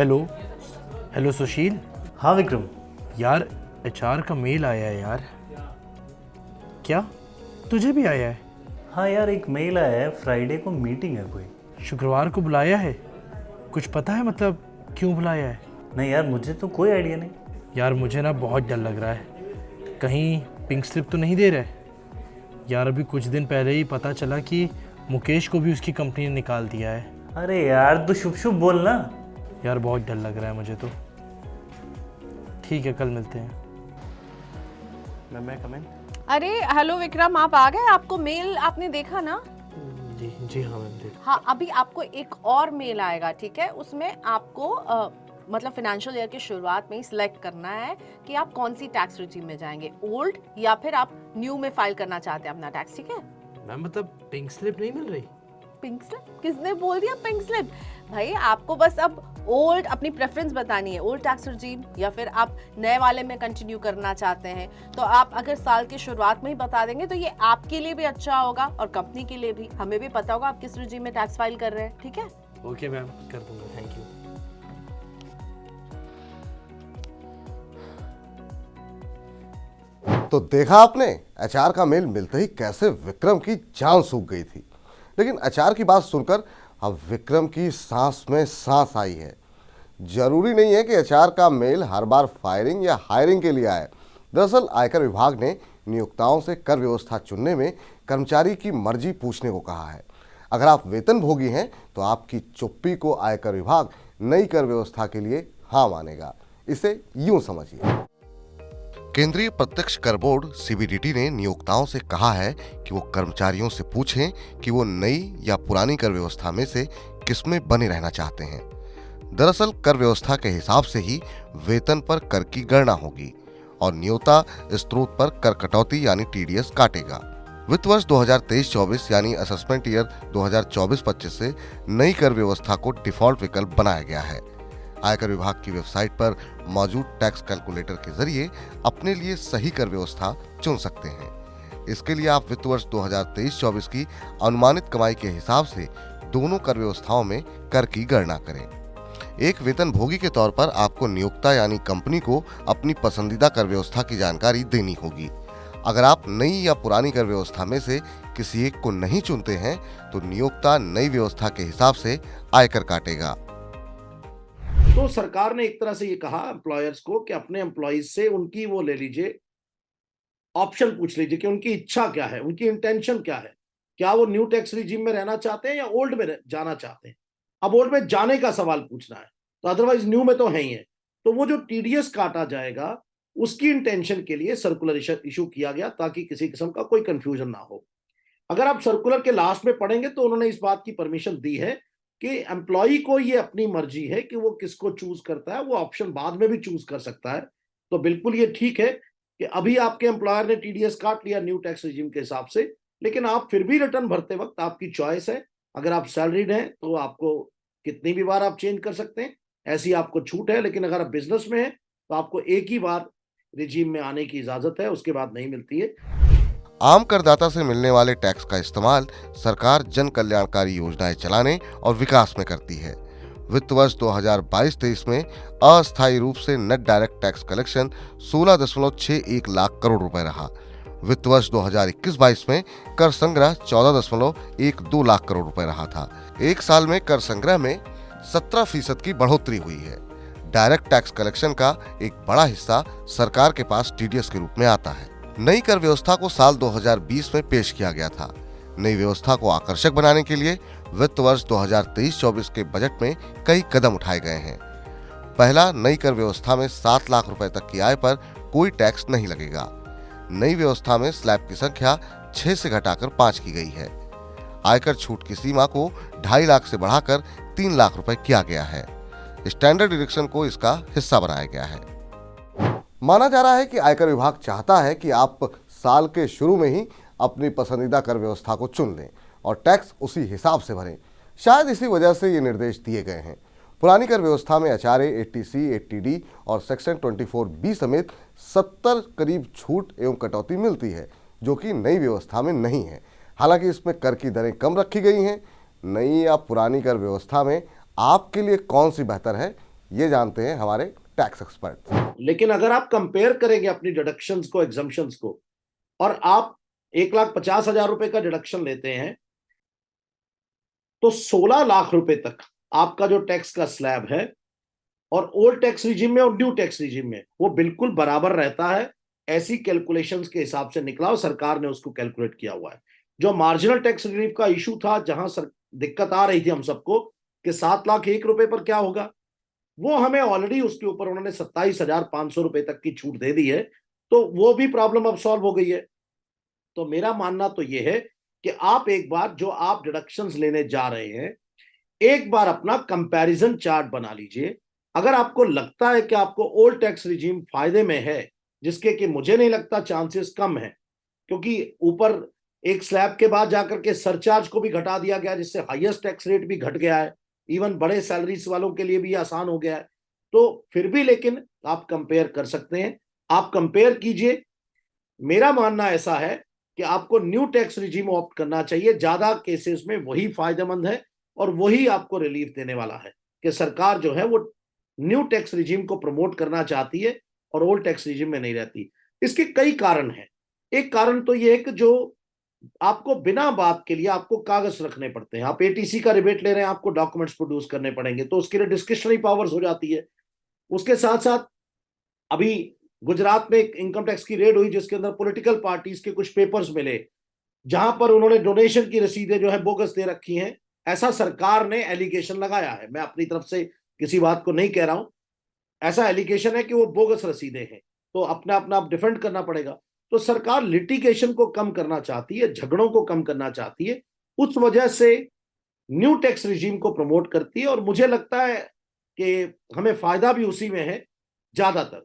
Hello hello सुशील। हाँ विक्रम। यार HR का मेल आया है यार। क्या तुझे भी आया है? हाँ यार, एक मेल आया है, फ्राइडे को मीटिंग है कोई। शुक्रवार को बुलाया है? कुछ पता है मतलब क्यों बुलाया है? नहीं यार, मुझे तो कोई आइडिया नहीं। यार मुझे ना बहुत डर लग रहा है, कहीं पिंक स्लिप तो नहीं दे रहे? यार अभी कुछ दिन पहले ही पता चला कि मुकेश को भी उसकी कंपनी ने निकाल दिया है। अरे यार तू शुभ शुभ बोल ना। यार बहुत डर लग रहा है मुझे तो। ठीक है, कल मिलते हैं। मैं कम इन? अरे हेलो विक्रम, आप आ गए? आपको मेल आपने देखा ना? जी जी हाँ मैम देख। हाँ, अभी आपको एक और मेल आएगा, ठीक है? उसमें आपको मतलब फाइनेंशियल ईयर की शुरुआत में ही सिलेक्ट करना है कि आप कौन सी टैक्स रिजीम में जाएंगे, ओल्ड या फिर आप न्यू में फाइल करना चाहते हैं अपना टैक्स, ठीक है? मैम मतलब पिंक स्लिप नहीं मिल रही? Pink slip? किसने बोल दिया पिंक स्लिप? भाई आपको बस अब ओल्ड अपनी प्रेफरेंस बतानी है, ओल्ड टैक्स रिजीम या फिर आप नए वाले में कंटिन्यू करना चाहते हैं। तो आप अगर साल की शुरुआत में ही बता देंगे तो ये आपके लिए भी अच्छा होगा और कंपनी के लिए भी, हमें भी पता होगा आप किस रिजीम में टैक्स फाइल कर रहे हैं, ठीक है? ओके मैम, कर दूंगा, थैंक यू। तो देखा आपने, एचआर का मेल मिलते ही कैसे विक्रम की जान सूख गई थी। लेकिन एचआर की बात सुनकर अब विक्रम की सांस में सांस आई है। जरूरी नहीं है कि एचआर का मेल हर बार फायरिंग या हायरिंग के लिए आए। दरअसल आयकर विभाग ने नियोक्ताओं से कर व्यवस्था चुनने में कर्मचारी की मर्जी पूछने को कहा है। अगर आप वेतन भोगी हैं तो आपकी चुप्पी को आयकर विभाग नई कर व्यवस्था के लिए हाँ मानेगा। इसे यूं समझिए, केंद्रीय प्रत्यक्ष कर बोर्ड सीबीडीटी ने नियोक्ताओं से कहा है कि वो कर्मचारियों से पूछें कि वो नई या पुरानी कर व्यवस्था में से किसमें बने रहना चाहते हैं। दरअसल कर व्यवस्था के हिसाब से ही वेतन पर कर की गणना होगी और नियोक्ता स्रोत पर कर कटौती यानी टीडीएस काटेगा। वित्त वर्ष 2023-24 यानी असेसमेंट ईयर 2024-25 से नई कर व्यवस्था को डिफॉल्ट विकल्प बनाया गया है। आयकर विभाग की वेबसाइट पर मौजूद टैक्स कैलकुलेटर के जरिए अपने लिए सही कर व्यवस्था चुन सकते हैं। इसके लिए आप वित्त वर्ष 2023-24 की अनुमानित कमाई के हिसाब से दोनों कर व्यवस्थाओं में कर की गणना करें। एक वेतन भोगी के तौर पर आपको नियोक्ता यानी कंपनी को अपनी पसंदीदा कर व्यवस्था की जानकारी देनी होगी। अगर आप नई या पुरानी कर व्यवस्था में से किसी एक को नहीं चुनते हैं तो नियोक्ता नई व्यवस्था के हिसाब से आयकर काटेगा। तो सरकार ने एक तरह से ये कहा एम्प्लॉयर्स को कि अपने एम्प्लॉयज से उनकी वो ले लीजिए, ऑप्शन पूछ लीजिए कि उनकी इच्छा क्या है, उनकी इंटेंशन क्या है। क्या वो न्यू टैक्स रिजीम में रहना चाहते हैं या ओल्ड में जाना चाहते हैं। अब ओल्ड में जाने का सवाल पूछना है, तो अदरवाइज न्यू में तो है ही है। तो वो जो टीडीएस काटा जाएगा उसकी इंटेंशन के लिए सर्कुलर इशू किया गया ताकि किसी किस्म का कोई कंफ्यूजन ना हो। अगर आप सर्कुलर के लास्ट में पढ़ेंगे तो उन्होंने इस बात की परमिशन दी है कि एम्प्लॉय को ये अपनी मर्जी है कि वो किसको चूज करता है, वो ऑप्शन बाद में भी चूज कर सकता है। तो बिल्कुल ये ठीक है कि अभी आपके एम्प्लॉयर ने टीडीएस काट लिया न्यू टैक्स रिजीम के हिसाब से, लेकिन आप फिर भी रिटर्न भरते वक्त आपकी चॉइस है। अगर आप सैलरीड हैं तो आपको कितनी भी बार आप चेंज कर सकते हैं, ऐसी आपको छूट है। लेकिन अगर आप बिजनेस में हैं तो आपको एक ही बार रिजीम में आने की इजाजत है, उसके बाद नहीं मिलती है। आम करदाता से मिलने वाले टैक्स का इस्तेमाल सरकार जन कल्याणकारी योजनाएं चलाने और विकास में करती है। वित्त वर्ष 2022-23 में अस्थायी रूप से net direct tax collection 16.61 lakh crore रुपए रहा। वित्त वर्ष 2021-22 में कर संग्रह 14.12 लाख करोड़ रुपए रहा था। एक साल में कर संग्रह में 17% की बढ़ोतरी हुई है। डायरेक्ट टैक्स कलेक्शन का एक बड़ा हिस्सा सरकार के पास टीडीएस के रूप में आता है। नई कर व्यवस्था को साल 2020 में पेश किया गया था। नई व्यवस्था को आकर्षक बनाने के लिए वित्त वर्ष 2023-24 के बजट में कई कदम उठाए गए हैं। पहला, नई कर व्यवस्था में 7 लाख रुपए तक की आय पर कोई टैक्स नहीं लगेगा। नई व्यवस्था में स्लैब की संख्या 6 से घटाकर 5 की गई है। आयकर छूट की सीमा को 2.5 लाख से बढ़ाकर 3 लाख रुपए किया गया है। स्टैंडर्ड डिडक्शन को इसका हिस्सा बनाया गया है। माना जा रहा है कि आयकर विभाग चाहता है कि आप साल के शुरू में ही अपनी पसंदीदा कर व्यवस्था को चुन लें और टैक्स उसी हिसाब से भरें। शायद इसी वजह से ये निर्देश दिए गए हैं। पुरानी कर व्यवस्था में एचआरए, 80C, 80D और सेक्शन 24B समेत 70 करीब छूट एवं कटौती मिलती है, जो कि नई व्यवस्था में नहीं है। हालांकि इसमें कर की दरें कम रखी गई हैं। नई या पुरानी कर व्यवस्था में आपके लिए कौन सी बेहतर है, ये जानते हैं हमारे टैक्स एक्सपर्ट। लेकिन अगर आप कंपेयर करेंगे अपनी डिडक्शंस को, एग्जम्पशंस को, और आप 1,50,000 रुपए का डिडक्शन लेते हैं तो 16 लाख रुपए तक आपका जो टैक्स का स्लैब है और ओल्ड टैक्स रिजिम में और न्यू टैक्स रिजिम में वो बिल्कुल बराबर रहता है। ऐसी कैलकुलेशंस के हिसाब से निकला और सरकार ने उसको कैलकुलेट किया हुआ है। जो मार्जिनल टैक्स रिलीफ का इशू था, जहां दिक्कत आ रही थी हम सबको कि 7,01,000 रुपए पर क्या होगा, वो हमें ऑलरेडी उसके ऊपर उन्होंने 27,500 रुपए तक की छूट दे दी है, तो वो भी प्रॉब्लम अब सॉल्व हो गई है। तो मेरा मानना तो ये है कि आप एक बार जो आप डिडक्शंस लेने जा रहे हैं, एक बार अपना कंपैरिजन चार्ट बना लीजिए। अगर आपको लगता है कि आपको ओल्ड टैक्स रिजीम फायदे में है, जिसके कि मुझे नहीं लगता, चांसेस कम है, क्योंकि ऊपर एक स्लैब के बाद जाकर के सरचार्ज को भी घटा दिया गया, जिससे हाईएस्ट टैक्स रेट भी घट गया है, इवन बड़े सैलरीज वालों के लिए भी आसान हो गया है। तो फिर भी लेकिन आप कंपेयर कर सकते हैं, आप कंपेयर कीजिए। मेरा मानना ऐसा है कि आपको न्यू टैक्स रिजीम ऑप्ट करना चाहिए। ज्यादा केसेस में वही फायदेमंद है और वही आपको रिलीफ देने वाला है कि सरकार जो है वो न्यू टैक्स रिजीम को प्रमोट करना चाहती है और ओल्ड टैक्स रिजीम में नहीं रहती। इसके कई कारण हैं। एक कारण तो ये है कि जो आपको बिना बात के लिए आपको कागज रखने पड़ते हैं। आप एटीसी का रिबेट ले रहे हैं, आपको डॉक्यूमेंट्स प्रोड्यूस करने पड़ेंगे, तो उसके लिए डिस्क्रिशनरी पावर्स हो जाती है। उसके साथ साथ अभी गुजरात में एक इनकम टैक्स की रेड हुई, जिसके अंदर पॉलिटिकल पार्टीज के कुछ पेपर्स मिले, जहां पर उन्होंने डोनेशन की रसीदें जो है बोगस दे रखी हैं। ऐसा सरकार ने एलिगेशन लगाया है, मैं अपनी तरफ से किसी बात को नहीं कह रहा हूं, ऐसा एलिगेशन है कि वो बोगस रसीदें हैं, तो अपना अपना आप डिफेंड करना पड़ेगा। तो सरकार लिटिगेशन को कम करना चाहती है, झगड़ों को कम करना चाहती है, उस वजह से न्यू टैक्स रिजीम को प्रमोट करती है। और मुझे लगता है कि हमें फायदा भी उसी में है ज्यादातर।